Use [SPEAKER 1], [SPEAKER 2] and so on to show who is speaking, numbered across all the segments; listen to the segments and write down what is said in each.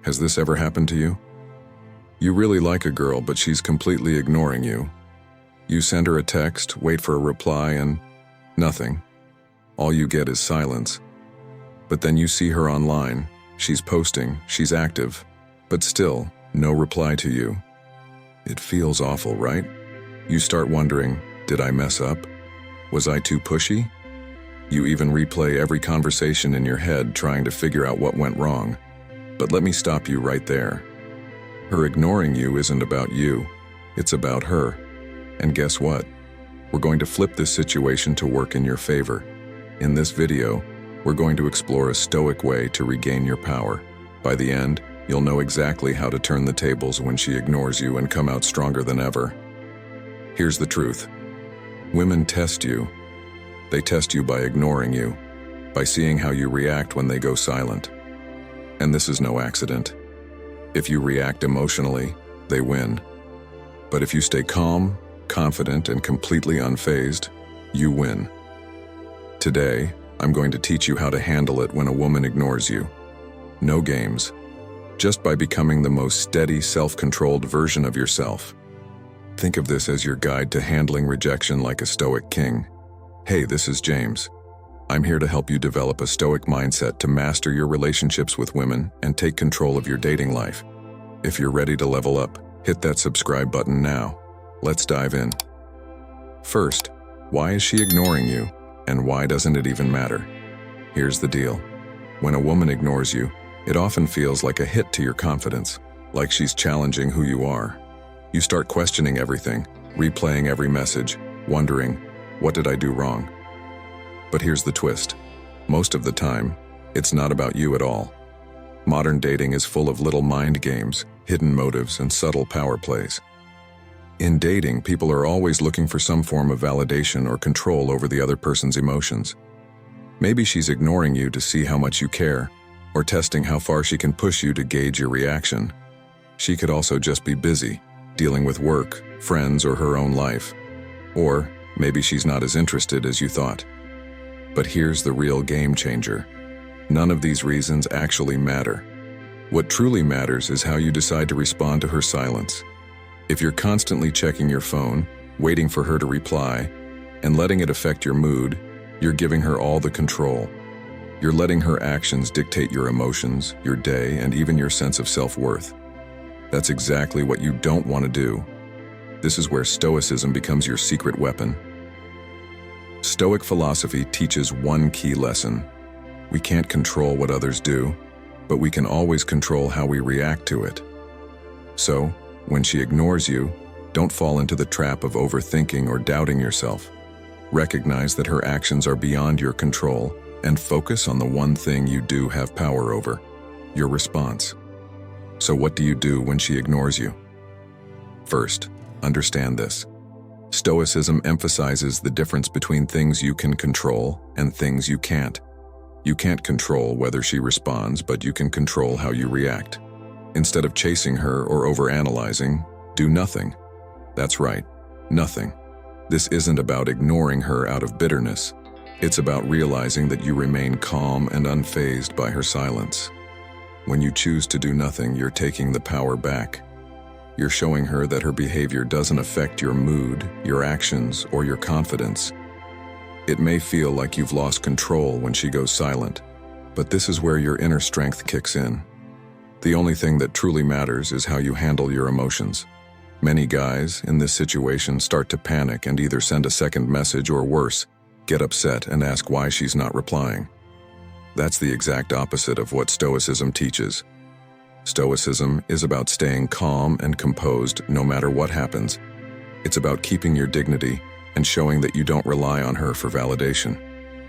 [SPEAKER 1] Has this ever happened to you? You really like a girl, but she's completely ignoring you. You send her a text, wait for a reply, and nothing. All you get is silence. But then you see her online. She's posting, she's active, but still, no reply to you. It feels awful, right? You start wondering, did I mess up? Was I too pushy? You even replay every conversation in your head trying to figure out what went wrong. But let me stop you right there. Her ignoring you isn't about you, it's about her. And guess what? We're going to flip this situation to work in your favor. In this video, we're going to explore a Stoic way to regain your power. By the end, you'll know exactly how to turn the tables when she ignores you and come out stronger than ever. Here's the truth. Women test you. They test you by ignoring you, by seeing how you react when they go silent. And this is no accident. If you react emotionally, they win. But if you stay calm, confident, and completely unfazed, you win. Today, I'm going to teach you how to handle it when a woman ignores you. No games. Just by becoming the most steady, self-controlled version of yourself. Think of this as your guide to handling rejection like a Stoic king. Hey, this is James. I'm here to help you develop a Stoic mindset to master your relationships with women and take control of your dating life. If you're ready to level up, hit that subscribe button now. Let's dive in. First, why is she ignoring you, and why doesn't it even matter? Here's the deal. When a woman ignores you, it often feels like a hit to your confidence, like she's challenging who you are. You start questioning everything, replaying every message, wondering, what did I do wrong? But here's the twist. Most of the time, it's not about you at all. Modern dating is full of little mind games, hidden motives, and subtle power plays. In dating, people are always looking for some form of validation or control over the other person's emotions. Maybe she's ignoring you to see how much you care, or testing how far she can push you to gauge your reaction. She could also just be busy, dealing with work, friends, or her own life. Or maybe she's not as interested as you thought. But here's the real game changer. None of these reasons actually matter. What truly matters is how you decide to respond to her silence. If you're constantly checking your phone, waiting for her to reply, and letting it affect your mood, you're giving her all the control. You're letting her actions dictate your emotions, your day, and even your sense of self-worth. That's exactly what you don't want to do. This is where Stoicism becomes your secret weapon. Stoic philosophy teaches one key lesson. We can't control what others do, but we can always control how we react to it. So, when she ignores you, don't fall into the trap of overthinking or doubting yourself. Recognize that her actions are beyond your control and focus on the one thing you do have power over, your response. So what do you do when she ignores you? First, understand this. Stoicism emphasizes the difference between things you can control and things you can't. You can't control whether she responds, but you can control how you react. Instead of chasing her or overanalyzing, do nothing. That's right, nothing. This isn't about ignoring her out of bitterness. It's about realizing that you remain calm and unfazed by her silence. When you choose to do nothing, you're taking the power back. You're showing her that her behavior doesn't affect your mood, your actions, or your confidence. It may feel like you've lost control when she goes silent, but this is where your inner strength kicks in. The only thing that truly matters is how you handle your emotions. Many guys in this situation start to panic and either send a second message or worse, get upset and ask why she's not replying. That's the exact opposite of what Stoicism teaches. Stoicism is about staying calm and composed no matter what happens. It's about keeping your dignity and showing that you don't rely on her for validation.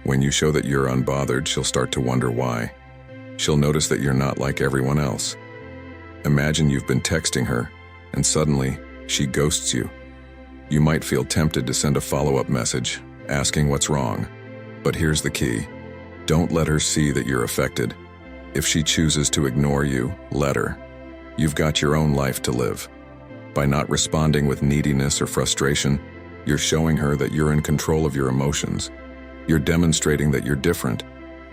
[SPEAKER 1] When you show that you're unbothered, she'll start to wonder why. She'll notice that you're not like everyone else. Imagine you've been texting her, and suddenly, she ghosts you. You might feel tempted to send a follow-up message, asking what's wrong. But here's the key. Don't let her see that you're affected. If she chooses to ignore you, let her. You've got your own life to live. By not responding with neediness or frustration, you're showing her that you're in control of your emotions. You're demonstrating that you're different,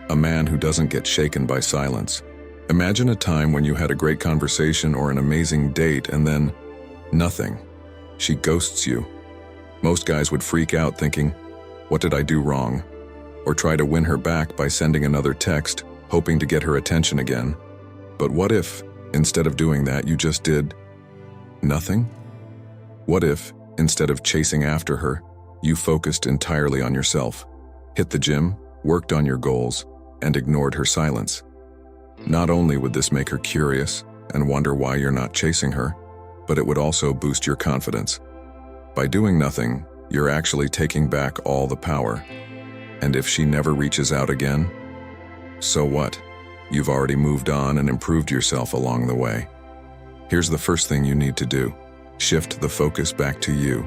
[SPEAKER 1] a man who doesn't get shaken by silence. Imagine a time when you had a great conversation or an amazing date and then nothing. She ghosts you. Most guys would freak out thinking, "What did I do wrong?" Or try to win her back by sending another text, hoping to get her attention again. But what if, instead of doing that, you just did nothing? What if, instead of chasing after her, you focused entirely on yourself, hit the gym, worked on your goals, and ignored her silence? Not only would this make her curious and wonder why you're not chasing her, but it would also boost your confidence. By doing nothing, you're actually taking back all the power. And if she never reaches out again, so what? You've already moved on and improved yourself along the way. Here's the first thing you need to do. Shift the focus back to you.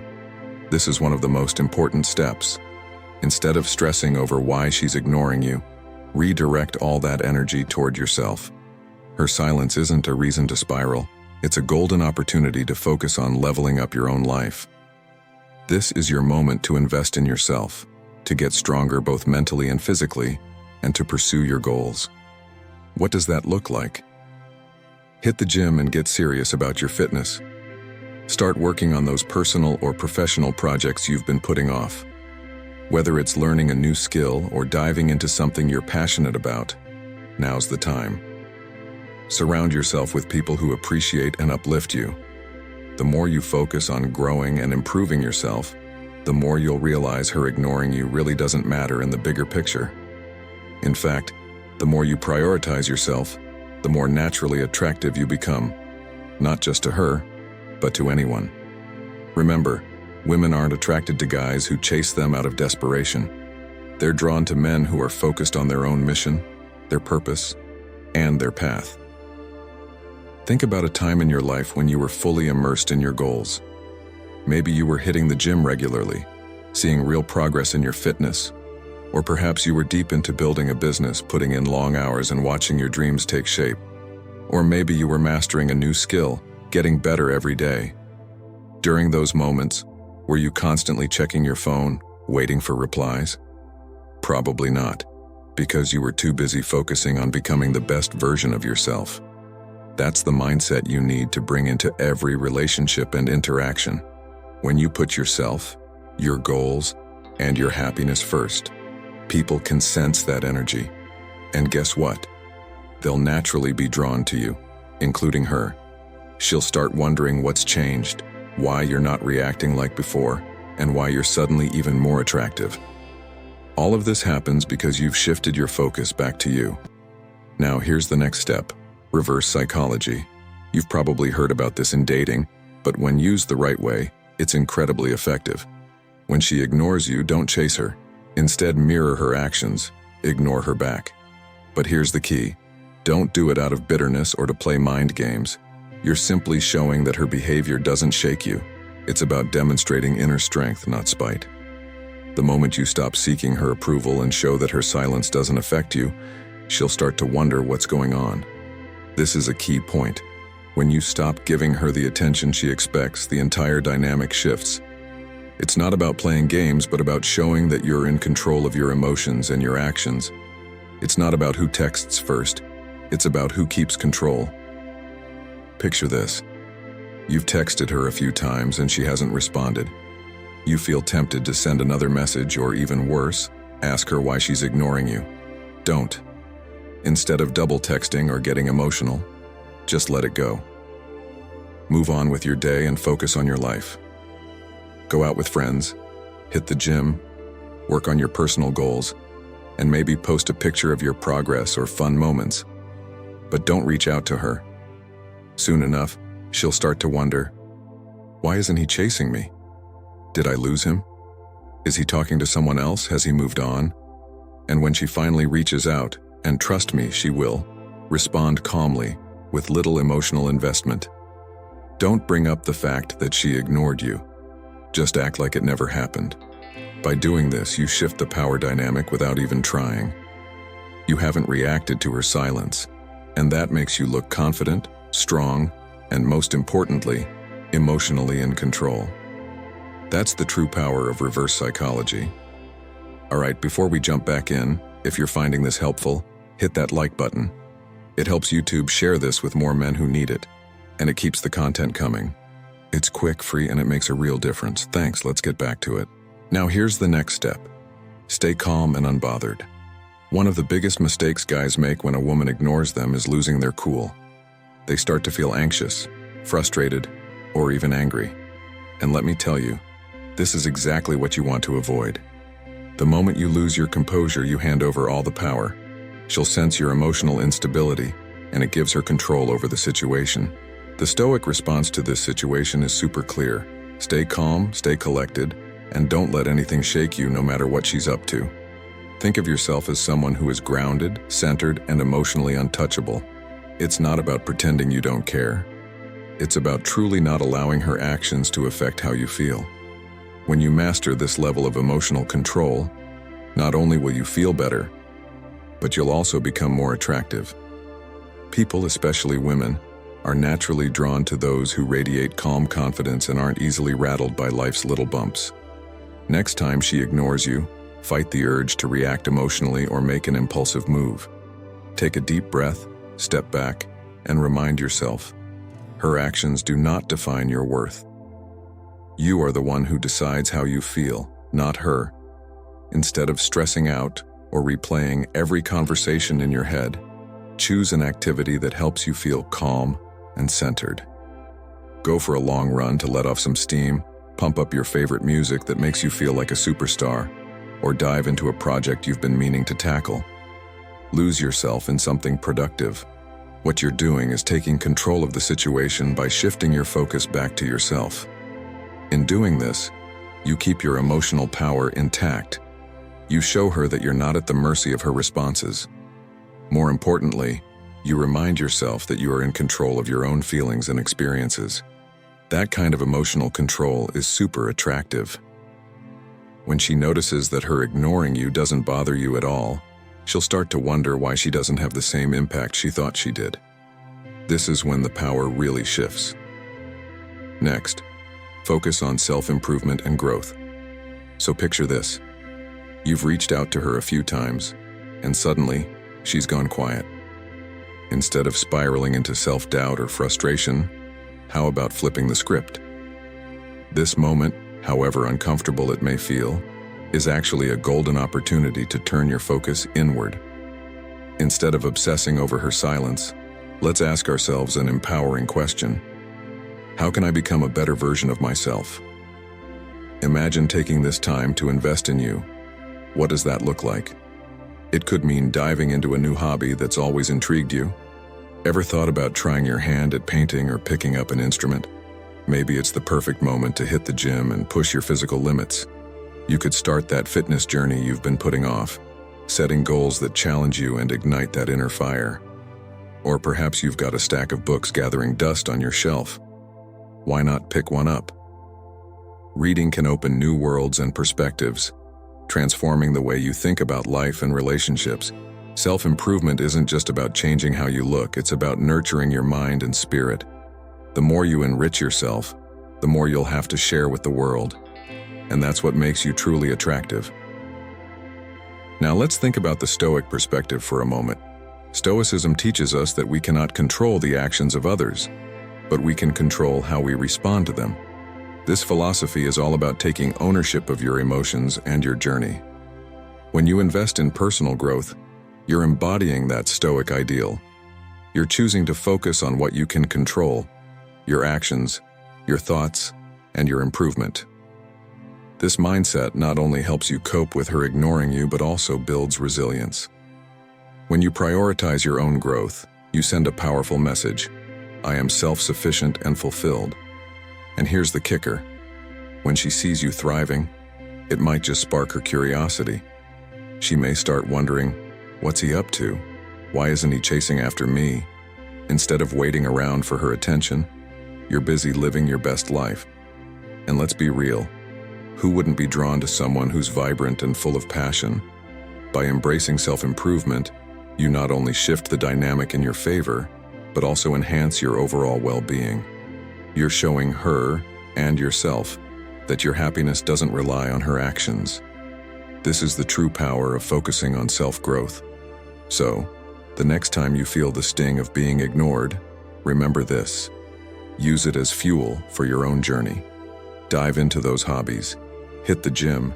[SPEAKER 1] This is one of the most important steps. Instead of stressing over why she's ignoring you, redirect all that energy toward yourself. Her silence isn't a reason to spiral. It's a golden opportunity to focus on leveling up your own life. This is your moment to invest in yourself, to get stronger both mentally and physically, and to pursue your goals. What does that look like? Hit the gym and get serious about your fitness. Start working on those personal or professional projects you've been putting off. Whether it's learning a new skill or diving into something you're passionate about, now's the time. Surround yourself with people who appreciate and uplift you. The more you focus on growing and improving yourself, the more you'll realize her ignoring you really doesn't matter in the bigger picture. In fact, the more you prioritize yourself, the more naturally attractive you become, not just to her, but to anyone. Remember, women aren't attracted to guys who chase them out of desperation. They're drawn to men who are focused on their own mission, their purpose, and their path. Think about a time in your life when you were fully immersed in your goals. Maybe you were hitting the gym regularly, seeing real progress in your fitness, or perhaps you were deep into building a business, putting in long hours and watching your dreams take shape. Or maybe you were mastering a new skill, getting better every day. During those moments, were you constantly checking your phone, waiting for replies? Probably not, because you were too busy focusing on becoming the best version of yourself. That's the mindset you need to bring into every relationship and interaction. When you put yourself, your goals, and your happiness first, people can sense that energy. And guess what? They'll naturally be drawn to you, including her. She'll start wondering what's changed, why you're not reacting like before, and why you're suddenly even more attractive. All of this happens because you've shifted your focus back to you. Now here's the next step, reverse psychology. You've probably heard about this in dating, but when used the right way, it's incredibly effective. When she ignores you, don't chase her. Instead, mirror her actions, ignore her back. But here's the key. Don't do it out of bitterness or to play mind games. You're simply showing that her behavior doesn't shake you. It's about demonstrating inner strength, not spite. The moment you stop seeking her approval and show that her silence doesn't affect you, she'll start to wonder what's going on. This is a key point. When you stop giving her the attention she expects, the entire dynamic shifts. It's not about playing games, but about showing that you're in control of your emotions and your actions. It's not about who texts first. It's about who keeps control. Picture this. You've texted her a few times and she hasn't responded. You feel tempted to send another message, or even worse, ask her why she's ignoring you. Don't. Instead of double texting or getting emotional, just let it go. Move on with your day and focus on your life. Go out with friends, hit the gym, work on your personal goals, and maybe post a picture of your progress or fun moments. But don't reach out to her. Soon enough, she'll start to wonder, why isn't he chasing me? Did I lose him? Is he talking to someone else? Has he moved on? And when she finally reaches out, and trust me, she will, respond calmly, with little emotional investment. Don't bring up the fact that she ignored you. Just act like it never happened. By doing this, you shift the power dynamic without even trying. You haven't reacted to her silence, and that makes you look confident, strong, and most importantly, emotionally in control. That's the true power of reverse psychology. All right, before we jump back in, if you're finding this helpful, hit that like button. It helps YouTube share this with more men who need it, and it keeps the content coming. It's quick, free, and it makes a real difference. Thanks, let's get back to it. Now here's the next step. Stay calm and unbothered. One of the biggest mistakes guys make when a woman ignores them is losing their cool. They start to feel anxious, frustrated, or even angry. And let me tell you, this is exactly what you want to avoid. The moment you lose your composure, you hand over all the power. She'll sense your emotional instability, and it gives her control over the situation. The Stoic response to this situation is super clear. Stay calm, stay collected, and don't let anything shake you no matter what she's up to. Think of yourself as someone who is grounded, centered, and emotionally untouchable. It's not about pretending you don't care. It's about truly not allowing her actions to affect how you feel. When you master this level of emotional control, not only will you feel better, but you'll also become more attractive. People, especially women, are naturally drawn to those who radiate calm confidence and aren't easily rattled by life's little bumps. Next time she ignores you, fight the urge to react emotionally or make an impulsive move. Take a deep breath, step back, and remind yourself, her actions do not define your worth. You are the one who decides how you feel, not her. Instead of stressing out or replaying every conversation in your head, choose an activity that helps you feel calm and centered. Go for a long run to let off some steam, pump up your favorite music that makes you feel like a superstar, or dive into a project you've been meaning to tackle. Lose yourself in something productive. What you're doing is taking control of the situation by shifting your focus back to yourself. In doing this, you keep your emotional power intact. You show her that you're not at the mercy of her responses. More importantly, you remind yourself that you are in control of your own feelings and experiences. That kind of emotional control is super attractive. When she notices that her ignoring you doesn't bother you at all, she'll start to wonder why she doesn't have the same impact she thought she did. This is when the power really shifts. Next, focus on self-improvement and growth. So picture this. You've reached out to her a few times, and suddenly, she's gone quiet. Instead of spiraling into self-doubt or frustration, how about flipping the script? This moment, however uncomfortable it may feel, is actually a golden opportunity to turn your focus inward. Instead of obsessing over her silence, let's ask ourselves an empowering question. How can I become a better version of myself? Imagine taking this time to invest in you. What does that look like? It could mean diving into a new hobby that's always intrigued you. Ever thought about trying your hand at painting or picking up an instrument? Maybe it's the perfect moment to hit the gym and push your physical limits. You could start that fitness journey you've been putting off, setting goals that challenge you and ignite that inner fire. Or perhaps you've got a stack of books gathering dust on your shelf. Why not pick one up? Reading can open new worlds and perspectives, transforming the way you think about life and relationships. Self-improvement isn't just about changing how you look, it's about nurturing your mind and spirit. The more you enrich yourself, the more you'll have to share with the world. And that's what makes you truly attractive. Now let's think about the Stoic perspective for a moment. Stoicism teaches us that we cannot control the actions of others, but we can control how we respond to them. This philosophy is all about taking ownership of your emotions and your journey. When you invest in personal growth, you're embodying that Stoic ideal. You're choosing to focus on what you can control, your actions, your thoughts, and your improvement. This mindset not only helps you cope with her ignoring you, but also builds resilience. When you prioritize your own growth, you send a powerful message. I am self-sufficient and fulfilled. And here's the kicker. When she sees you thriving, it might just spark her curiosity. She may start wondering, what's he up to? Why isn't he chasing after me? Instead of waiting around for her attention, you're busy living your best life. And let's be real, who wouldn't be drawn to someone who's vibrant and full of passion? By embracing self-improvement, you not only shift the dynamic in your favor, but also enhance your overall well-being. You're showing her and yourself that your happiness doesn't rely on her actions. This is the true power of focusing on self-growth. So, The next time you feel the sting of being ignored, remember this. Use it as fuel for your own journey. Dive into those hobbies, hit the gym,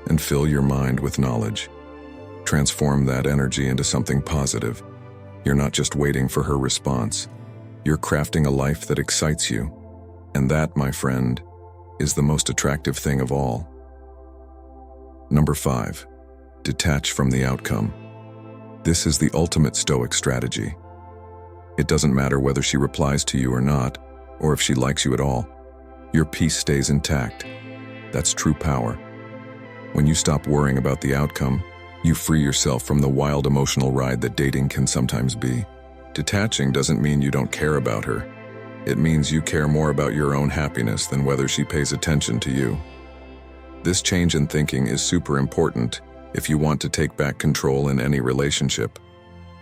[SPEAKER 1] and fill your mind with knowledge. Transform that energy into something positive. You're not just waiting for her response. You're crafting a life that excites you. And that, my friend, is the most attractive thing of all. Number 5. Detach from the outcome. This is the ultimate Stoic strategy. It doesn't matter whether she replies to you or not, or if she likes you at all. Your peace stays intact. That's true power. When you stop worrying about the outcome, you free yourself from the wild emotional ride that dating can sometimes be. Detaching doesn't mean you don't care about her. It means you care more about your own happiness than whether she pays attention to you. This change in thinking is super important if you want to take back control in any relationship.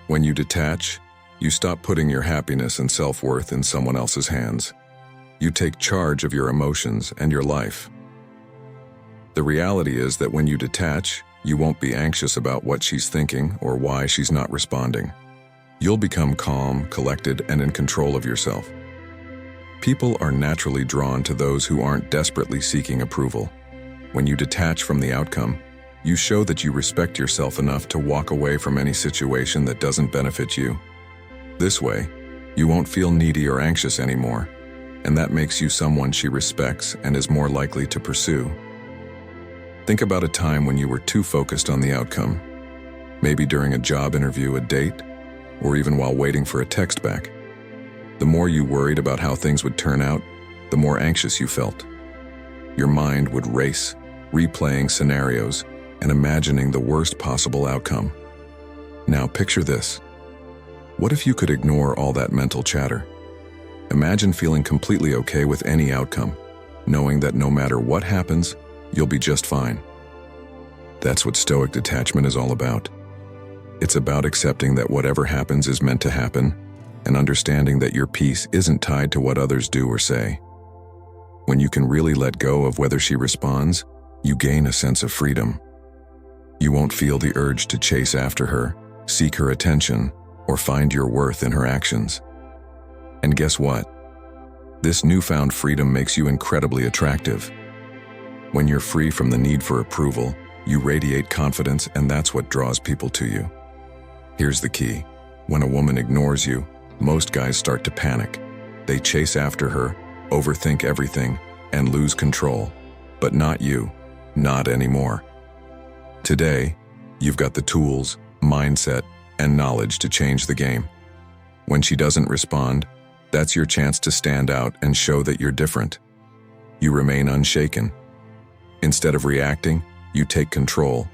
[SPEAKER 1] When you detach, you stop putting your happiness and self-worth in someone else's hands. You take charge of your emotions and your life. The reality is that when you detach, you won't be anxious about what she's thinking or why she's not responding. You'll become calm, collected, and in control of yourself. People are naturally drawn to those who aren't desperately seeking approval. When you detach from the outcome, you show that you respect yourself enough to walk away from any situation that doesn't benefit you. This way, you won't feel needy or anxious anymore, and that makes you someone she respects and is more likely to pursue. Think about a time when you were too focused on the outcome, maybe during a job interview, a date, or even while waiting for a text back. The more you worried about how things would turn out, the more anxious you felt. Your mind would race, replaying scenarios and imagining the worst possible outcome. Now picture this. What if you could ignore all that mental chatter? Imagine feeling completely okay with any outcome, knowing that no matter what happens, you'll be just fine. That's what Stoic detachment is all about. It's about accepting that whatever happens is meant to happen, and understanding that your peace isn't tied to what others do or say. When you can really let go of whether she responds, you gain a sense of freedom. You won't feel the urge to chase after her, seek her attention, or find your worth in her actions. And guess what? This newfound freedom makes you incredibly attractive. When you're free from the need for approval, you radiate confidence, and that's what draws people to you. Here's the key. When a woman ignores you, most guys start to panic. They chase after her, overthink everything, and lose control. But not you. Not anymore. Today, you've got the tools, mindset, and knowledge to change the game. When she doesn't respond, that's your chance to stand out and show that you're different. You remain unshaken. Instead of reacting, you take control.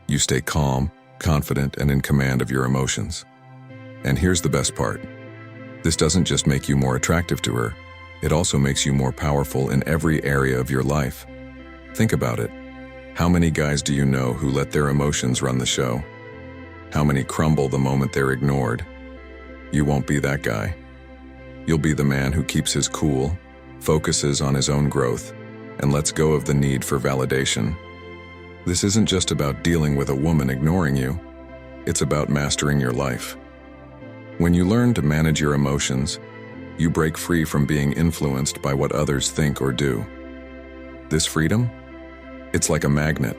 [SPEAKER 1] You stay calm, confident, and in command of your emotions. And here's the best part. This doesn't just make you more attractive to her, it also makes you more powerful in every area of your life. Think about it. How many guys do you know who let their emotions run the show? How many crumble the moment they're ignored? You won't be that guy. You'll be the man who keeps his cool, focuses on his own growth, and lets go of the need for validation. This isn't just about dealing with a woman ignoring you. It's about mastering your life. When you learn to manage your emotions, you break free from being influenced by what others think or do. This freedom? It's like a magnet.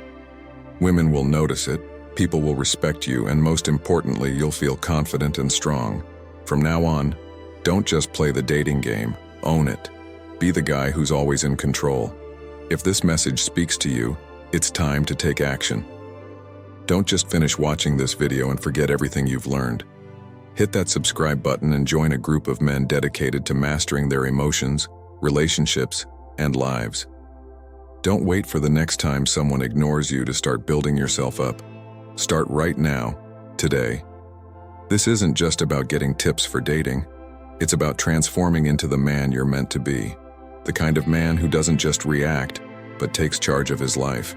[SPEAKER 1] Women will notice it, people will respect you, and most importantly, you'll feel confident and strong. From now on, don't just play the dating game, own it. Be the guy who's always in control. If this message speaks to you, it's time to take action. Don't just finish watching this video and forget everything you've learned. Hit that subscribe button and join a group of men dedicated to mastering their emotions, relationships, and lives. Don't wait for the next time someone ignores you to start building yourself up. Start right now, today. This isn't just about getting tips for dating. It's about transforming into the man you're meant to be. The kind of man who doesn't just react, but takes charge of his life.